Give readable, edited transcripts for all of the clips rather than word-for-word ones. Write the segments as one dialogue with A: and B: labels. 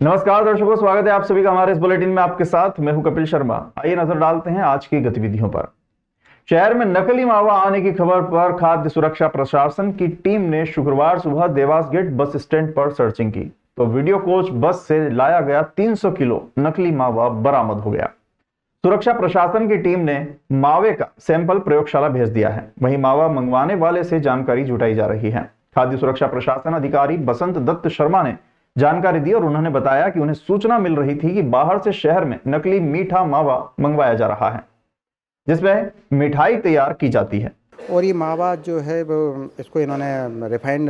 A: नमस्कार दर्शकों, स्वागत है आप सभी का हमारे इस बुलेटिन में। आपके साथ मैं हूं कपिल शर्मा। आइए नजर डालते हैं आज की गतिविधियों पर। शहर में नकली मावा आने की खबर पर खाद्य सुरक्षा प्रशासन की टीम ने शुक्रवार सुबह देवास गेट बस स्टैंड पर सर्चिंग की तो वीडियो कोच बस से लाया गया 300 किलो नकली मावा बरामद हो गया। सुरक्षा प्रशासन की टीम ने मावे का सैंपल प्रयोगशाला भेज दिया है। वहीं मावा मंगवाने वाले से जानकारी जुटाई जा रही है। खाद्य सुरक्षा प्रशासन अधिकारी बसंत दत्त शर्मा ने जानकारी दी और उन्होंने बताया कि उन्हें सूचना मिल रही थी कि बाहर से शहर में नकली मीठा मावा मंगवाया जा रहा है जिसमें मिठाई तैयार की जाती है।
B: और ये मावा जो है वो इसको इन्होंने रिफाइंड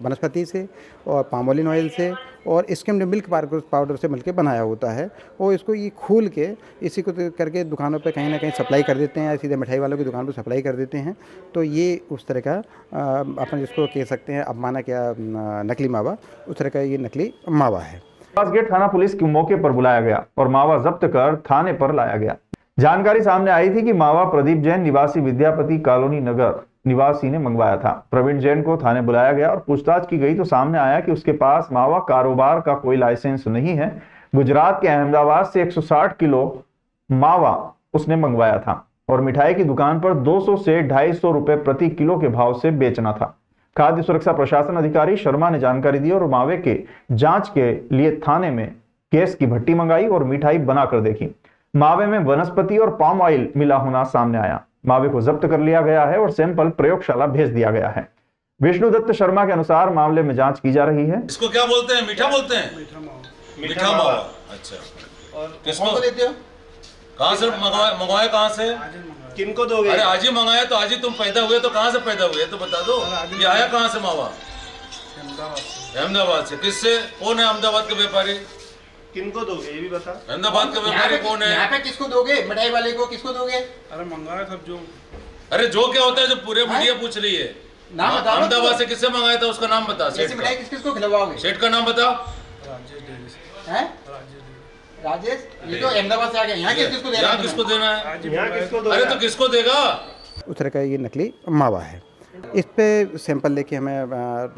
B: वनस्पति से और पामोलिन ऑयल से और स्किम्ड मिल्क पाउडर से मिलकर बनाया होता है। और इसको ये खोल के इसी को करके दुकानों पे कहीं ना कहीं सप्लाई कर देते हैं, सीधे मिठाई वालों की दुकान पे सप्लाई कर देते हैं। तो ये उस तरह का अपन जिसको कह सकते हैं अब माना क्या नकली मावा, उस तरह का ये नकली मावा है।
A: देवास गेट थाना पुलिस के मौके पर बुलाया गया और मावा जब्त कर थाने पर लाया गया। जानकारी सामने आई थी कि मावा प्रदीप जैन निवासी विद्यापति कॉलोनी नगर निवासी ने मंगवाया था। प्रवीण जैन को थाने बुलाया गया और पूछताछ की गई तो सामने आया कि उसके पास मावा कारोबार का कोई लाइसेंस नहीं है। गुजरात के अहमदाबाद से 160 किलो मावा उसने मंगवाया था और मिठाई की दुकान पर 200 से 250 रुपए प्रति किलो के भाव से बेचना था। खाद्य सुरक्षा प्रशासन अधिकारी शर्मा ने जानकारी दी और मावे के जांच के लिए थाने में गैस की भट्टी मंगाई और मिठाई बनाकर देखी। मावे में वनस्पति और पाम ऑयल मिला होना सामने आया। मावे को जब्त कर लिया गया है और सैंपल प्रयोगशाला भेज दिया गया है। विष्णु दत्त शर्मा के अनुसार मामले में जांच की जा रही है।
C: इसको क्या बोलते हैं? मीठा बोलते हैं? मीठा मावा। अच्छा,
B: और
C: किसको
B: देते हो?
C: कहाँ से मंगवाया? कहाँ से?
B: किनको दोगे?
C: अरे आज ही मंगाया तो आज ही तुम पैदा हुए तो कहाँ से पैदा हुए तो बता दो। ये आया कहाँ से मावा? अहमदाबाद से। किससे? कौन है अहमदाबाद के व्यापारी?
D: किनको दोगे ये भी बता।
C: अहमदाबाद का व्यापारी कौन है?
B: यहाँ पे किसको दोगे? मिठाई वाले को किसको दोगे?
D: अरे मंगाया था जो।
C: अरे जो क्या होता है जो पूरे मीडिया पूछ रही है।
B: नाम बताओ।
C: अहमदाबाद से किससे मंगाया था उसका नाम बता। सेठ
B: मिठाई
C: का।
B: किसको खिलवाओगे?
C: सेठ का नाम बता।
D: राजेश डेयरी से।
B: हैं? राजेश, ये तो अहमदाबाद से आ गया। यहाँ किसको देना?
C: यहाँ किसको देना है?
D: यहाँ किसको
C: अरे तो किसको देगा?
B: उस तरह का ये नकली मावा है। इस पे सैंपल लेके हमें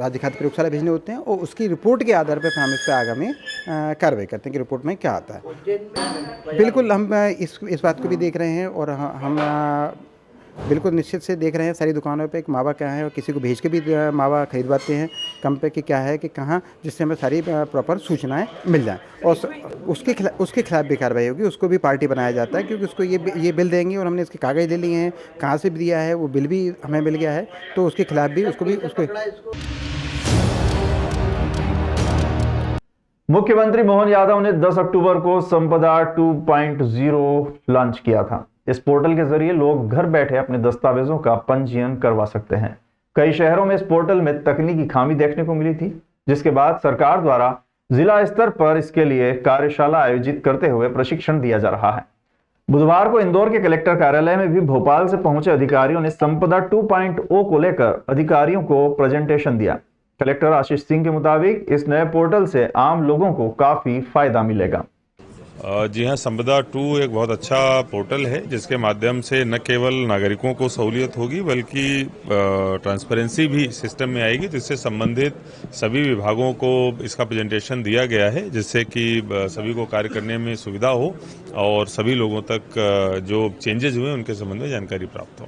B: राज्य खाद्य प्रयोगशाला भेजने होते हैं और उसकी रिपोर्ट के आधार पर हम इस पर आगामी कार्रवाई करते हैं कि रिपोर्ट में क्या आता है। बिल्कुल हम इस बात को भी देख रहे हैं और हम बिल्कुल निश्चित से देख रहे हैं सारी दुकानों पे कि मावा क्या है और किसी को भेज के भी मावा खरीदवाते हैं कम पे कि क्या है कि कहाँ, जिससे हमें सारी प्रॉपर सूचनाएं मिल जाएं और उसके खिलाफ भी कार्रवाई होगी। उसको भी पार्टी बनाया जाता है क्योंकि उसको ये बिल देंगे और हमने इसके कागज़ ले लिए हैं, कहाँ से भी दिया है वो बिल भी हमें मिल गया है, तो उसके खिलाफ भी उसको
A: मुख्यमंत्री मोहन यादव ने 10 अक्टूबर को संपदा 2.0 लॉन्च किया था। इस पोर्टल के जरिए लोग घर बैठे अपने दस्तावेजों का पंजीयन करवा सकते हैं। कई शहरों में इस पोर्टल में तकनीकी खामी देखने को मिली थी, जिसके बाद सरकार द्वारा जिला स्तर पर इसके लिए कार्यशाला आयोजित करते हुए प्रशिक्षण दिया जा रहा है। बुधवार को इंदौर के कलेक्टर कार्यालय में भी भोपाल से पहुंचे अधिकारियों ने संपदा 2.0 को लेकर अधिकारियों को प्रेजेंटेशन दिया। कलेक्टर आशीष सिंह के मुताबिक इस नए पोर्टल से आम लोगों को काफी फायदा मिलेगा।
E: जी हाँ, संपदा 2 एक बहुत अच्छा पोर्टल है जिसके माध्यम से न केवल नागरिकों को सहूलियत होगी बल्कि ट्रांसपेरेंसी भी सिस्टम में आएगी, जिससे संबंधित सभी विभागों को इसका प्रेजेंटेशन दिया गया है, जिससे कि सभी को कार्य करने में सुविधा हो और सभी लोगों तक जो चेंजेस हुए उनके संबंध में जानकारी प्राप्त हो।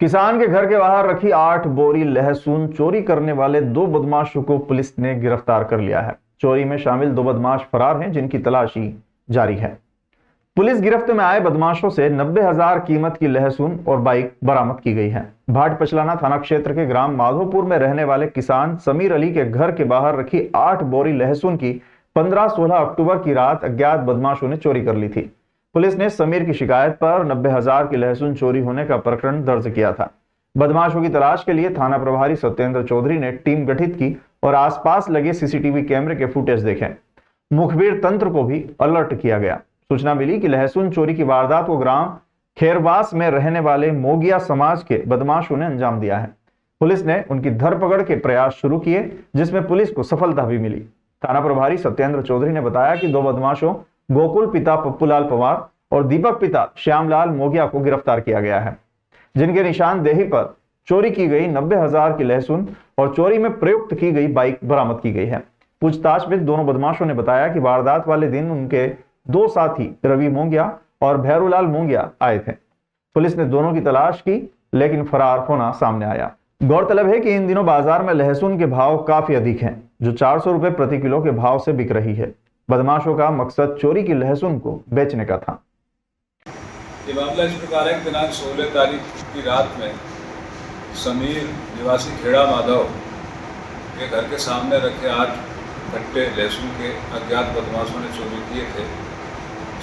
A: किसान के घर के बाहर रखी 8 बोरी लहसुन चोरी करने वाले 2 बदमाशों को पुलिस ने गिरफ्तार कर लिया है। चोरी में शामिल 2 बदमाश फरार हैं, जिनकी तलाशी जारी है। पुलिस गिरफ्त में आए बदमाशों से 90,000 कीमत की लहसुन और बाइक बरामद की गई है। भाट पचलाना थाना क्षेत्र के ग्राम माधोपुर में रहने वाले किसान समीर अली के घर के बाहर रखी 8 बोरी लहसुन की 15-16 अक्टूबर की रात अज्ञात बदमाशों ने चोरी कर ली थी। पुलिस ने समीर की शिकायत पर 90,000 की लहसुन चोरी होने का प्रकरण दर्ज किया था। बदमाशों की तलाश के लिए थाना प्रभारी सत्येंद्र चौधरी ने टीम गठित की और आसपास लगे सीसीटीवी कैमरे के फुटेज देखे। मुखबिर तंत्र को भी अलर्ट किया गया। सूचना मिली कि लहसुन चोरी की वारदात को ग्राम खेरवास में रहने वाले मोगिया समाज के बदमाशों ने अंजाम दिया है। पुलिस ने उनकी धरपकड़ के प्रयास शुरू किए, जिसमें पुलिस को सफलता भी मिली। थाना प्रभारी सत्येंद्र चौधरी ने बताया कि 2 बदमाशों गोकुल पिता पप्पूलाल पवार और दीपक पिता श्यामलाल मोगिया को गिरफ्तार किया गया है, जिनके निशानदेही पर चोरी की गई 90,000 की लहसुन और चोरी में प्रयुक्त की गई बाइक बरामद की गई है। पूछताछ में दोनों बदमाशों ने बताया कि वारदात वाले दिन उनके दो साथी रवि मोंगिया और भैरूलाल मोंगिया आए थे। पुलिस ने दोनों की तलाश की लेकिन फरार होना सामने आया। गौरतलब है कि इन दिनों बाजार में लहसुन के भाव काफी अधिक हैं, जो 400 रुपए प्रति किलो के भाव से बिक रही है। बदमाशों का मकसद चोरी की लहसुन को बेचने का था।
F: ये मामला इस प्रकार है कि दिनांक 16 तारीख की रात में समीर निवासी खेड़ा माधव के घर के सामने रखे 8 कट्टे लहसुन के अज्ञात बदमाशों ने चोरी किए थे,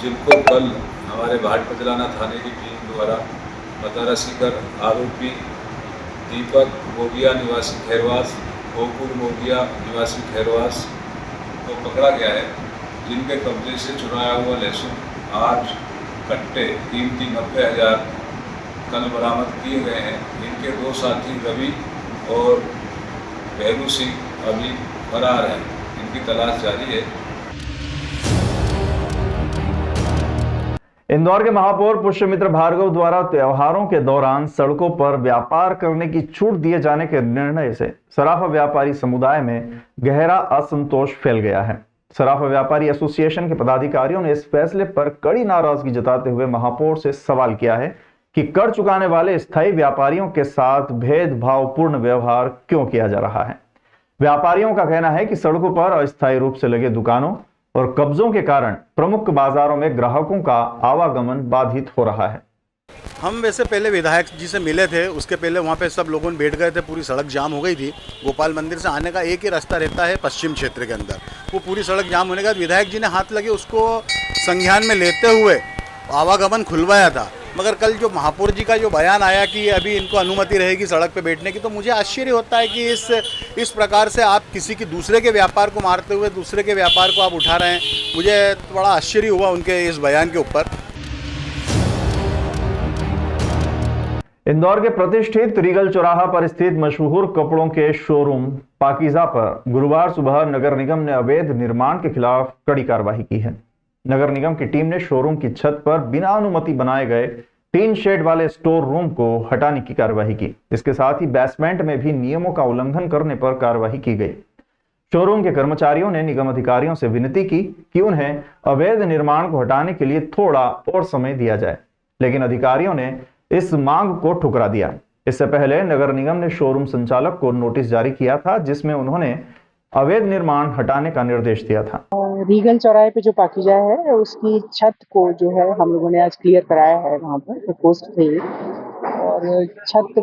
F: जिनको कल हमारे भाट पचलाना थाने की टीम द्वारा पता रसी कर आरोपी दीपक मोगिया निवासी खैरवास, गोकुल मोगिया निवासी खैरवास को पकड़ा गया है, जिनके कब्जे से चुराया हुआ लहसुन 8 कट्टे कीमती 90,000 कल बरामद किए गए हैं। इनके दो साथी रवि और भैरू सिंह अभी फरार हैं, इनकी तलाश जारी है।
A: इंदौर के महापौर पुष्यमित्र भार्गव द्वारा त्योहारों के दौरान सड़कों पर व्यापार करने की छूट दिए जाने के निर्णय से सराफा व्यापारी समुदाय में गहरा असंतोष फैल गया है। सराफा व्यापारी एसोसिएशन के पदाधिकारियों ने इस फैसले पर कड़ी नाराजगी जताते हुए महापौर से सवाल किया है कि कर चुकाने वाले स्थायी व्यापारियों के साथ भेदभावपूर्ण व्यवहार क्यों किया जा रहा है। व्यापारियों का कहना है कि सड़कों पर अस्थायी रूप से लगे दुकानों और कब्जों के कारण प्रमुख बाजारों में ग्राहकों का आवागमन बाधित हो रहा है।
G: हम वैसे पहले विधायक जी से मिले थे, उसके पहले वहाँ पे सब लोगों बैठ गए थे, पूरी सड़क जाम हो गई थी। गोपाल मंदिर से आने का एक ही रास्ता रहता है पश्चिम क्षेत्र के अंदर, वो पूरी सड़क जाम होने के बाद विधायक जी ने हाथ लगे उसको संज्ञान में लेते हुए आवागमन खुलवाया था। मगर कल जो महापौर जी का जो बयान आया कि अभी इनको अनुमति रहेगी सड़क पे बैठने की, तो मुझे आश्चर्य होता है कि इस प्रकार से आप किसी की दूसरे के व्यापार को मारते हुए दूसरे के व्यापार को आप उठा रहे हैं। मुझे बड़ा आश्चर्य हुआ उनके इस बयान के ऊपर।
A: इंदौर के प्रतिष्ठित रीगल चौराहा पर स्थित मशहूर कपड़ों के शोरूम पाकीज़ा पर गुरुवार सुबह नगर निगम ने अवैध निर्माण के खिलाफ कड़ी कार्रवाई की है। नगर निगम की टीम ने शोरूम की छत पर बिना अनुमति बनाए गए टीन शेड वाले स्टोर रूम को हटाने की कार्रवाई की। इसके साथ ही बेसमेंट में भी नियमों का उल्लंघन करने पर कार्रवाई की गई। शोरूम के कर्मचारियों ने निगम अधिकारियों से विनती की कि उन्हें अवैध निर्माण को हटाने के लिए थोड़ा और समय दिया जाए, लेकिन अधिकारियों ने इस मांग को ठुकरा दिया। इससे पहले नगर निगम ने शोरूम संचालक को नोटिस जारी किया था, जिसमें उन्होंने अवैध निर्माण हटाने का निर्देश दिया था।
H: रीगल चौराहे पे जो पाकीज़ा है उसकी छत को जो है हम लोगों ने आज क्लियर कराया है। वहाँ पर प्रकोष्ठ थे और छत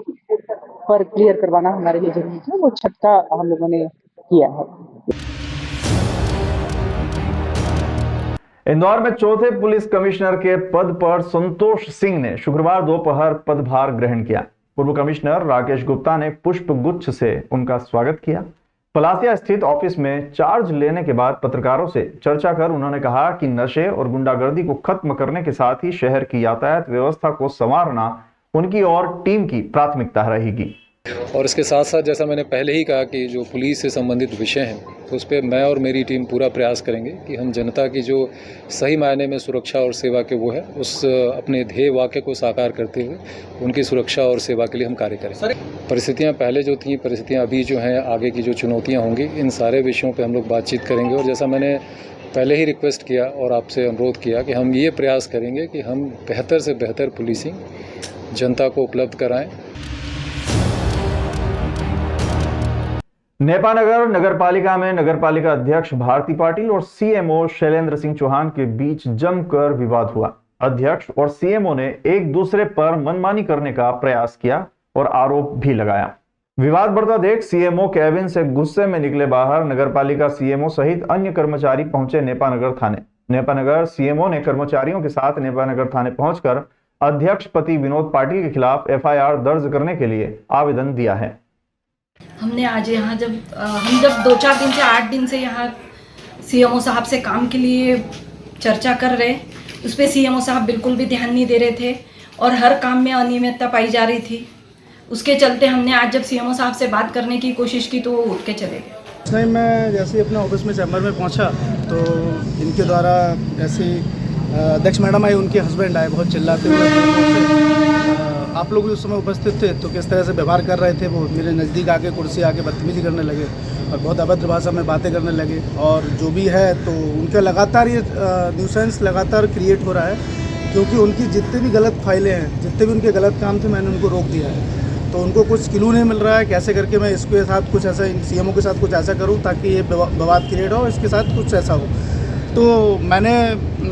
H: पर क्लियर करवाना हमारे लिए जरूरी था, वो छत का हम लोगों ने किया है।
A: इंदौर में चौथे पुलिस कमिश्नर के पद पर संतोष सिंह ने शुक्रवार दोपहर पदभार ग्रहण किया। पूर्व कमिश्नर राकेश गुप्ता ने पुष्प गुच्छ से उनका स्वागत किया। पलासिया स्थित ऑफिस में चार्ज लेने के बाद पत्रकारों से चर्चा कर उन्होंने कहा कि नशे और गुंडागर्दी को खत्म करने के साथ ही शहर की यातायात व्यवस्था को संवारना उनकी और टीम की प्राथमिकता रहेगी।
I: और इसके साथ साथ जैसा मैंने पहले ही कहा कि जो पुलिस से संबंधित विषय हैं तो उस पर मैं और मेरी टीम पूरा प्रयास करेंगे कि हम जनता की जो सही मायने में सुरक्षा और सेवा के वो है उस अपने ध्येय वाक्य को साकार करते हुए उनकी सुरक्षा और सेवा के लिए हम कार्य करेंगे। परिस्थितियां पहले जो थी, परिस्थितियां अभी जो हैं, आगे की जो चुनौतियां होंगी, इन सारे विषयों पर हम लोग बातचीत करेंगे। और जैसा मैंने पहले ही रिक्वेस्ट किया और आपसे अनुरोध किया कि हम ये प्रयास करेंगे कि हम बेहतर से बेहतर पुलिसिंग जनता को उपलब्ध कराएं।
A: नेपानगर नगरपालिका में नगरपालिका अध्यक्ष भारती पाटिल और सीएमओ शैलेंद्र सिंह चौहान के बीच जमकर विवाद हुआ। अध्यक्ष और सीएमओ ने एक दूसरे पर मनमानी करने का प्रयास किया और आरोप भी लगाया। विवाद बढ़ता देख सीएमओ केविन से गुस्से में निकले बाहर। नगरपालिका सीएमओ सहित अन्य कर्मचारी पहुंचे नेपानगर थाने। नेपानगर सीएमओ ने कर्मचारियों के साथ नेपानगर थाने पहुंचकर अध्यक्ष पति विनोद पाटिल के खिलाफ एफआईआर दर्ज करने के लिए आवेदन दिया है।
J: हमने आज यहाँ हम जब 2-4 दिन से 8 दिन से यहाँ सीएमओ साहब से काम के लिए चर्चा कर रहे, उस पर सीएमओ साहब बिल्कुल भी ध्यान नहीं दे रहे थे और हर काम में अनियमितता पाई जा रही थी। उसके चलते हमने आज जब सीएमओ साहब से बात करने की कोशिश की तो वो उठ के चले गए।
G: नहीं, मैं जैसे अपने ऑफिस में चैम्बर में पहुंचा तो इनके द्वारा ऐसे अध्यक्ष मैडम आई, उनके हस्बैंड आए, बहुत चिल्लाते हुए
D: आप लोग भी उस समय उपस्थित थे, तो किस तरह से व्यवहार कर रहे थे। वो मेरे नज़दीक आके कुर्सी आके बदतमीजी करने लगे और बहुत अभद्र भाषा में बातें करने लगे। और जो भी है तो उनका लगातार ये न्यूसेंस लगातार क्रिएट हो रहा है, क्योंकि उनकी जितने भी गलत फाइलें हैं, जितने भी उनके गलत काम थे, मैंने उनको रोक दिया है। तो उनको कुछ क्लू नहीं मिल रहा है कैसे करके मैं इसके साथ कुछ ऐसा, सीएमओ के साथ कुछ ऐसा करूं ताकि ये विवाद क्रिएट हो, इसके साथ कुछ ऐसा हो। तो मैंने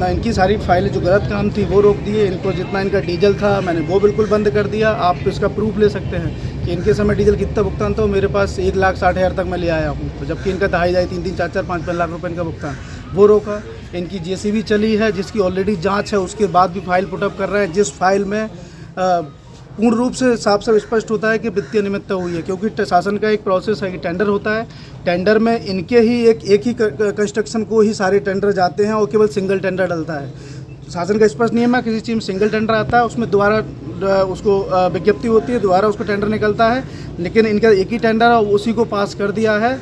D: इनकी सारी फाइलें जो गलत काम थी वो रोक दिए। इनको जितना इनका डीजल था मैंने वो बिल्कुल बंद कर दिया। आप इसका प्रूफ ले सकते हैं कि इनके समय डीजल कितना भुगतान था, मेरे पास 1,60,000 तक मैं ले आया हूँ। तो जबकि इनका दहाई 3-3, 4-4, 5-5 लाख रुपए इनका भुगतान वो रोका। इनकी जेसीबी चली है जिसकी ऑलरेडी जांच है, उसके बाद भी फाइल पुटअप कर रहे हैं, जिस फाइल में पूर्ण रूप से साफ साफ स्पष्ट होता है कि वित्तीय अनियमितता हुई है। क्योंकि शासन का एक प्रोसेस है कि टेंडर होता है, टेंडर में इनके ही एक ही कंस्ट्रक्शन को ही सारे टेंडर जाते हैं और केवल सिंगल टेंडर डलता है। शासन का स्पष्ट नियम है, किसी चीज़ में सिंगल टेंडर आता है, उसमें दोबारा उसको विज्ञप्ति होती है, दोबारा उसको टेंडर निकलता है। लेकिन इनका एक ही टेंडर है, उसी को पास कर दिया है।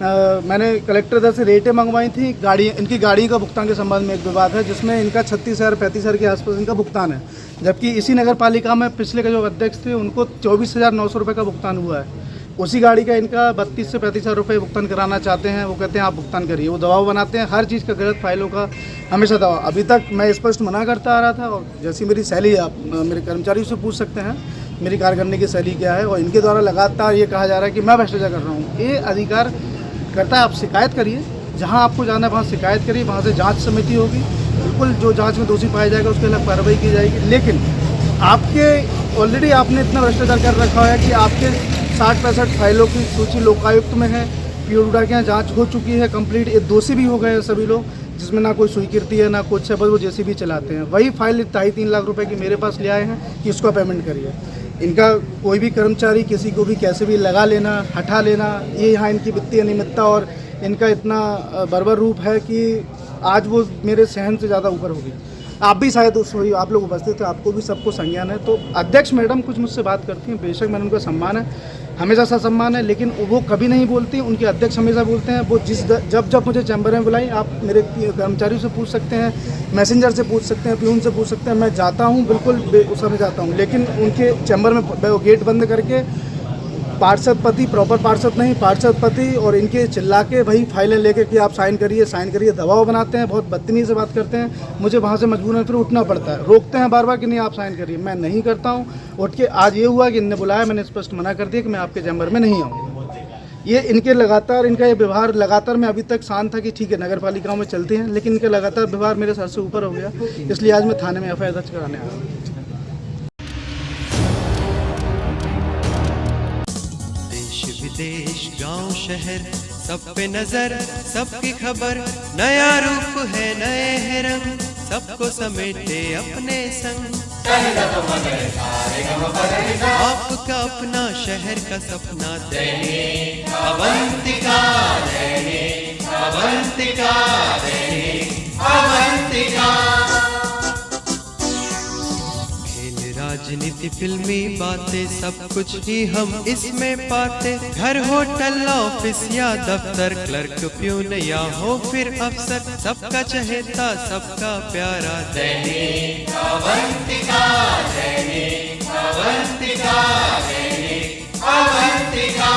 D: मैंने कलेक्टर दर से रेटें मंगवाई थी। इनकी गाड़ी का भुगतान के संबंध में एक विवाद है, जिसमें इनका 36,000-35,000 के आसपास इनका भुगतान है। जबकि इसी नगर पालिका में पिछले के जो अध्यक्ष थे उनको 24,900 रुपये का भुगतान हुआ है। उसी गाड़ी का इनका 32 से 35,000 रुपये भुगतान कराना चाहते हैं। वो कहते हैं आप भुगतान करिए। वो दबाव बनाते हैं हर चीज़ का, गलत फाइलों का हमेशा दबाव। अभी तक मैं स्पष्ट मना करता आ रहा था। और जैसी मेरी शैली, आप मेरे कर्मचारियों से पूछ सकते हैं मेरी कार्य करने की शैली क्या है। और इनके द्वारा लगातार ये कहा जा रहा है कि मैं भ्रष्टाचार कर रहा हूँ। ये अधिकार करता है, आप शिकायत करिए, जहाँ आपको जाना है वहाँ शिकायत करिए, वहाँ से जांच समिति होगी, बिल्कुल जो जांच में दोषी पाया जाएगा उसके खिलाफ कार्रवाई की जाएगी। लेकिन आपके ऑलरेडी आपने इतना भ्रष्टाचार कर रखा है कि आपके 60-65 फाइलों की सूची लोकायुक्त में है, पीओडा के यहाँ जाँच हो चुकी है कंप्लीट। ये दोषी भी हो गए हैं सभी लोग, जिसमें ना कोई स्वीकृति है ना कुछ है, बस वो जेसीबी चलाते हैं। वही फाइल 2.5-3 लाख रुपए की मेरे पास ले आए हैं कि इसको पेमेंट करिए। इनका कोई भी कर्मचारी किसी को भी कैसे भी लगा लेना, हटा लेना, ये यहाँ इनकी वित्तीय अनियमितता और इनका इतना बर्बर रूप है कि आज वो मेरे सहन से ज़्यादा ऊपर होगी। आप भी शायद उस वही आप लोग उपस्थित थे, आपको भी सबको संज्ञान है। तो अध्यक्ष मैडम कुछ मुझसे बात करती हैं, बेशक मैंने उनका सम्मान है, हमेशा सा सम्मान है, लेकिन वो कभी नहीं बोलती। उनके अध्यक्ष हमेशा बोलते हैं। वो जब मुझे चैम्बर में बुलाई, आप मेरे कर्मचारियों से पूछ सकते हैं, मैसेंजर से पूछ सकते हैं, प्यून से पूछ सकते हैं, मैं जाता हूँ बिल्कुल उस समय जाता हूँ। लेकिन उनके चैम्बर में गेट बंद करके पार्षद पति, प्रॉपर पार्षद नहीं, पार्षद पति और इनके चिल्ला के वही फाइलें लेके कि आप साइन करिए, दबाव बनाते हैं, बहुत बदतमीजी से बात करते हैं। मुझे वहाँ से मजबूरन फिर उठना पड़ता है, रोकते हैं बार बार कि नहीं आप साइन करिए, मैं नहीं करता हूँ। उठ के आज ये हुआ कि इनने बुलाया, मैंने स्पष्ट मना कर दिया कि मैं आपके चैम्बर में नहीं आऊँगा। ये इनके लगातार, इनका ये व्यवहार लगातार, मैं अभी तक शांत था कि ठीक है नगर पालिकाओं में चलते हैं, लेकिन इनका लगातार व्यवहार मेरे सर से ऊपर हो गया। इसलिए आज मैं थाने में एफआईआर दर्ज कराने आया हूँ।
K: देश गांव शहर सब पे नजर, सबकी खबर, नया रूप है नए है रंग, सबको समेटे अपने संग। आपका अपना शहर का सपना दैनिक अवंतिका, दैनिक अवंतिका, दैनिक अवंतिका। राजनीति, फिल्मी बातें, सब कुछ ही हम इसमें पाते। घर, होटल, ऑफिस या दफ्तर, क्लर्क, प्यून या हो फिर अफसर, सबका चहेता, सबका प्यारा दैनिक अवंतिका, दैनिक अवंतिका, दैनिक अवंतिका।